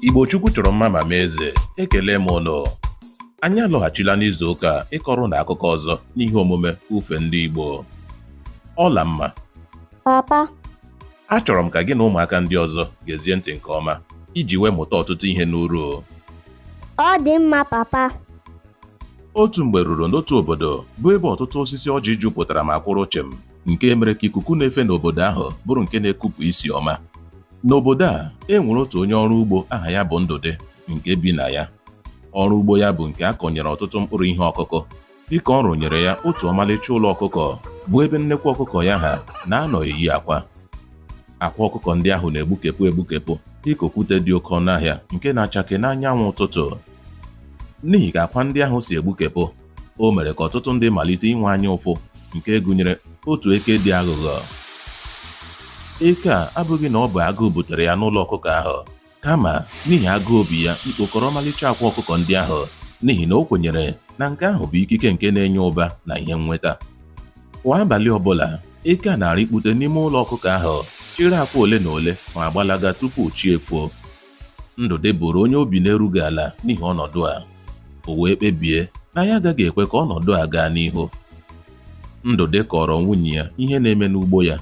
Igbo Chukwu chọrọ mma ma mee eze, ekele m ụnụ. Anyị alọghachila n'izu ụka ịkọrọ na akụkọ ọzọ n'ihe omume ufe ndị Igbo. Ọla mma. Papa, Achọrọ m ka gị na ụmụaka ndị ọzọ gezie ntị nke ọma iji wee mụta ọtụtụ ihe n'uru. ọ dị mma papa. Otu mgbe ruru n'otu obodo bụ ebe ọtụtụ osisi ọjị jupụtara ma kwụrụ chịm, nke mere ka ikuku na-efe n'obodo ahụ bụrụ nke na-ekupụ isi ọma. N'obodo a, e nwere otu onye ọrụ ugbo aha ya bụ Ndụdị nke bi na ya. Ọrụ ugbo ya bụ nke a kọnyere ọtụtụ mkpụrụ ihe ọkụkụ. Dịka ọ rụnyere ya otu ọmalịcha ụlọ ọkụkọ bụ ebe nnekwu ọkụkọ ya ha na-anọ eyi akwa. Akwa ọkụkọ ndị ahụ na-egbukepụ dịka okwute dị oke ọnụ ahịa nke na-achake n'anyanwụ ụtụtụ. N'ihi ka akwa ndị ahụ si egbukepụ, o mere ka ọtụtụ ndị malite inwe anya ụfụ, nke gụnyere otu eke dị aghụghọ. Eke a abụghị na ọ bụ agụụ butere ya n'ụlọ ọkụkọ ahụ, kama n'ihi agụụ obi ya ikpokọrọ ọmalịcha akwa ọkụkọ ndị ahụ, n'ihi na o kwenyere na nke ahụ bụ ikike nke na-enye ụba na ihe nnweta. Kwa abalị ọbụla, eke a na-arịkpute n'ime ụlọ ọkụkọ ahụ, chịrị akwa ole na ole ma gbalaga tupu chi efuo. Ndụdị bụrụ onye obi na-erughị ala n'ihi ọnọdụ a. O wee kpebie na ya agaghị ekwe ka ọnọdụ a gaa n'ihu. Ndụdị kọrọ nwunye ya ihe na-eme n'ugbo ya